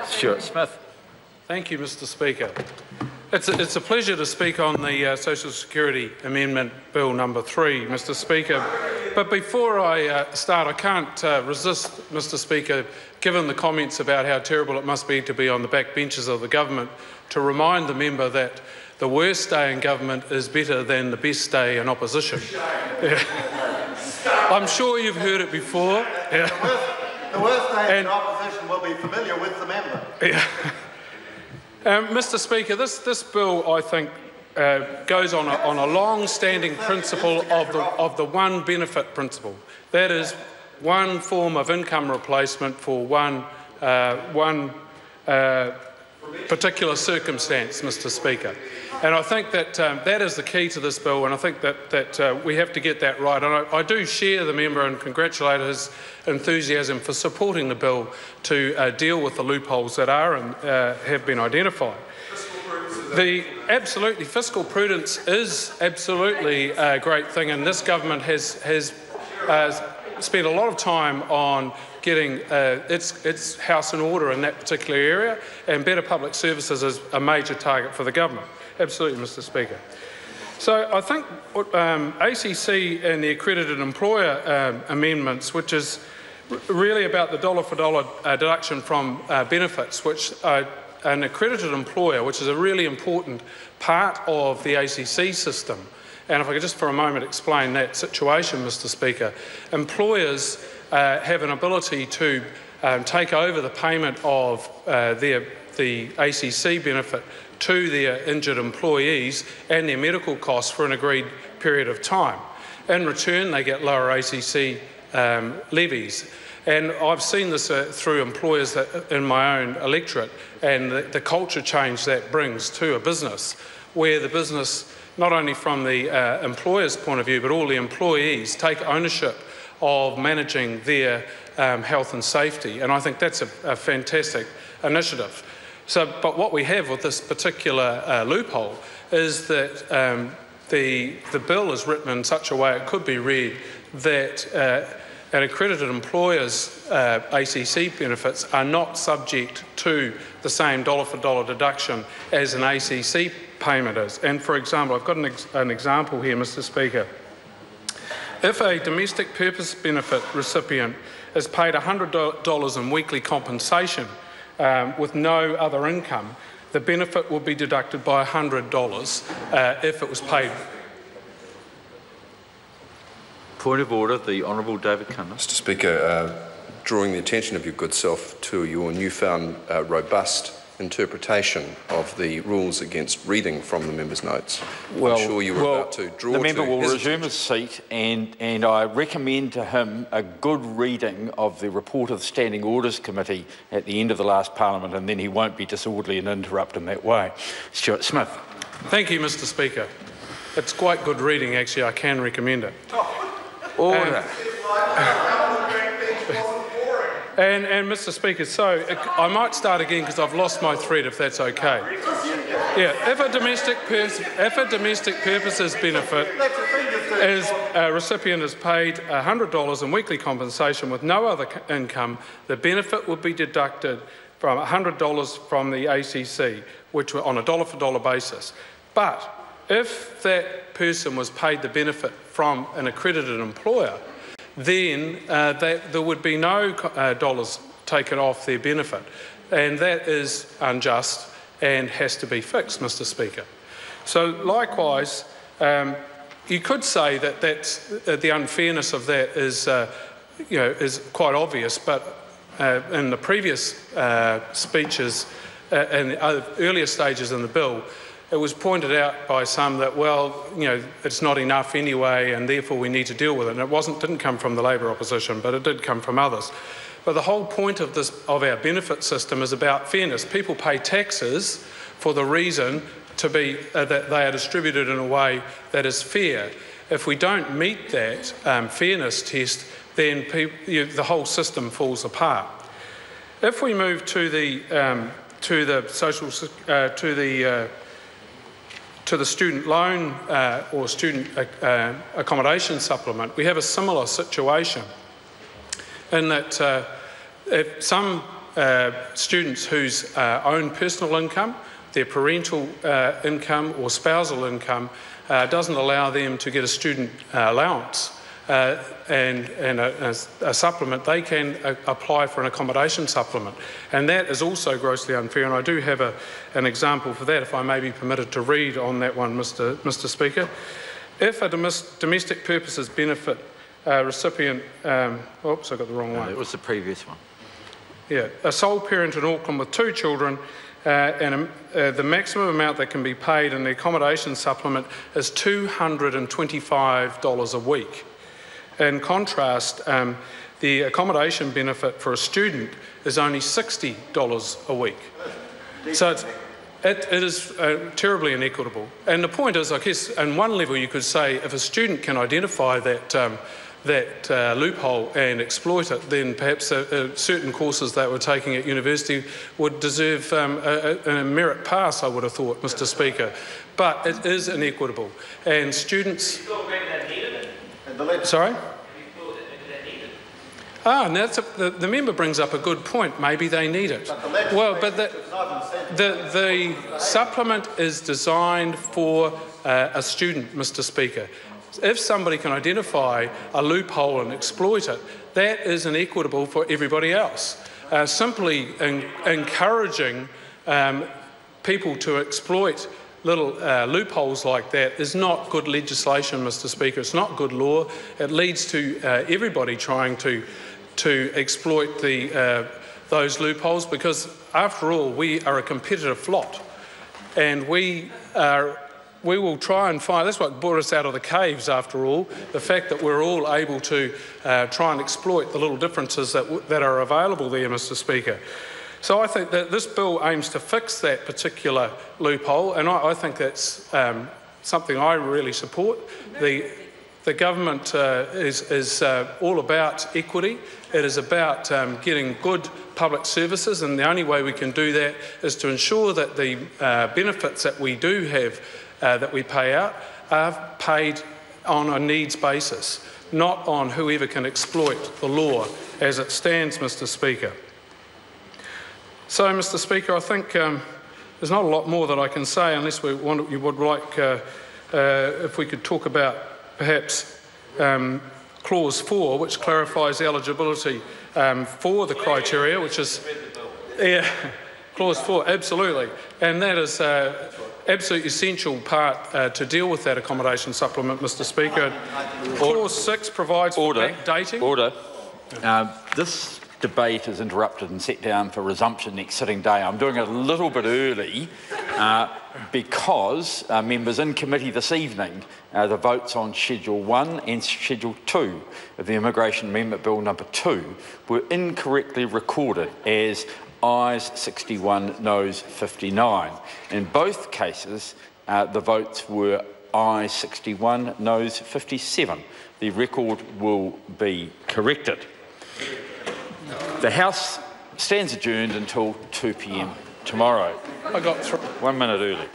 Stuart Smith. Thank you, Mr Speaker. It's a pleasure to speak on the Social Security Amendment Bill number 3, Mr Speaker. But before I start, I can't resist, Mr Speaker, given the comments about how terrible it must be to be on the backbenches of the government, to remind the member that the worst day in government is better than the best day in opposition. Yeah. I'm sure you've heard it before. Yeah. The worst day in opposition will be familiar with the member. Yeah. Mr Speaker, this bill, I think, goes on a long-standing principle of the one benefit principle. That is, one form of income replacement for one particular circumstance, Mr Speaker. And I think that that is the key to this bill, and I think that we have to get that right. And I do share the member and congratulate his enthusiasm for supporting the bill to deal with the loopholes that are and have been identified. Absolutely, fiscal prudence is absolutely a great thing, and this government has spent a lot of time on getting its house in order in that particular area, and better public services is a major target for the government. Absolutely, Mr Speaker. So I think ACC and the accredited employer amendments, which is really about the dollar-for-dollar deduction from benefits, which an accredited employer, which is a really important part of the ACC system. And if I could just for a moment explain that situation, Mr Speaker. Employers have an ability to take over the payment of the ACC benefit to their injured employees and their medical costs for an agreed period of time. In return, they get lower ACC levies. And I've seen this through employers in my own electorate, and the culture change that brings to a business, where the business, not only from the employer's point of view, but all the employees take ownership of managing their health and safety. And I think that's a fantastic initiative. But what we have with this particular loophole is that the bill is written in such a way it could be read that an accredited employer's ACC benefits are not subject to the same dollar-for-dollar deduction as an ACC payment is. And for example, I've got an example here, Mr Speaker. If a domestic purpose benefit recipient is paid $100 in weekly compensation with no other income, the benefit will be deducted by $100 if it was paid. Point of order, the Honourable David Cunliffe. Mr Speaker, drawing the attention of your good self to your newfound robust interpretation of the rules against reading from the member's notes. Well, I'm sure you were about to draw the member to will his resume his seat, and I recommend to him a good reading of the report of the Standing Orders Committee at the end of the last Parliament, and then he won't be disorderly and interrupt in that way. Stuart Smith. Thank you, Mr Speaker. It's quite good reading, actually. I can recommend it. Order. And Mr Speaker, so I might start again because I've lost my thread, if that's okay. Yeah, if a domestic purposes benefit is a recipient is paid $100 in weekly compensation with no other income, the benefit will be deducted from $100 from the ACC, which were on a dollar-for-dollar basis. But if that person was paid the benefit from an accredited employer, then there would be no dollars taken off their benefit. And that is unjust and has to be fixed, Mr Speaker. So likewise, you could say that the unfairness of that is quite obvious, but in the previous speeches and earlier stages in the bill, it was pointed out by some that, well, it's not enough anyway, and therefore we need to deal with it. And it didn't come from the Labor opposition, but it did come from others. But the whole point of our benefit system is about fairness. People pay taxes for the reason to be that they are distributed in a way that is fair. If we don't meet that fairness test, then the whole system falls apart. If we move to the student loan or student accommodation supplement, we have a similar situation in that if some students whose own personal income, their parental income or spousal income doesn't allow them to get a student allowance and a supplement, they can apply for an accommodation supplement. And that is also grossly unfair, and I do have an example for that, if I may be permitted to read on that one, Mr. Speaker. If a domestic purposes benefit recipient, oops, I got the wrong one. It was the previous one. Yeah, a sole parent in Auckland with 2 children, and the maximum amount that can be paid in the accommodation supplement is $225 a week. In contrast, the accommodation benefit for a student is only $60 a week. So it is terribly inequitable. And the point is, I guess, on one level you could say if a student can identify that loophole and exploit it, then perhaps certain courses that we're taking at university would deserve a merit pass, I would have thought, Mr. Speaker. But it is inequitable. And students... Sorry? Now the member brings up a good point. Maybe they need it. Well, but the supplement is designed for a student, Mr. Speaker. If somebody can identify a loophole and exploit it, that is inequitable for everybody else. Simply encouraging people to exploit little loopholes like that is not good legislation, Mr. Speaker. It's not good law. It leads to everybody trying to exploit those loopholes, because, after all, we are a competitive lot, and we will try and find. That's what brought us out of the caves, after all. The fact that we're all able to try and exploit the little differences that are available there, Mr. Speaker. So I think that this bill aims to fix that particular loophole, and I think that's something I really support. The government is all about equity. It is about getting good public services, and the only way we can do that is to ensure that the benefits that we do have, that we pay out, are paid on a needs basis, not on whoever can exploit the law as it stands, Mr. Speaker. So, Mr. Speaker, I think there's not a lot more that I can say, unless you would like, if we could talk about perhaps Clause 4, which clarifies eligibility for the criteria, which is... Yeah, Clause 4, absolutely. And that is absolutely essential part to deal with that accommodation supplement, Mr. Speaker. Clause 6 provides for backdating. Order. This debate is interrupted and set down for resumption next sitting day. I'm doing it a little bit early because members in committee this evening, the votes on Schedule 1 and Schedule 2 of the Immigration Amendment Bill number 2 were incorrectly recorded as ayes 61, noes 59. In both cases, the votes were ayes 61, noes 57. The record will be corrected. The House stands adjourned until 2 p.m. tomorrow. 1 minute early.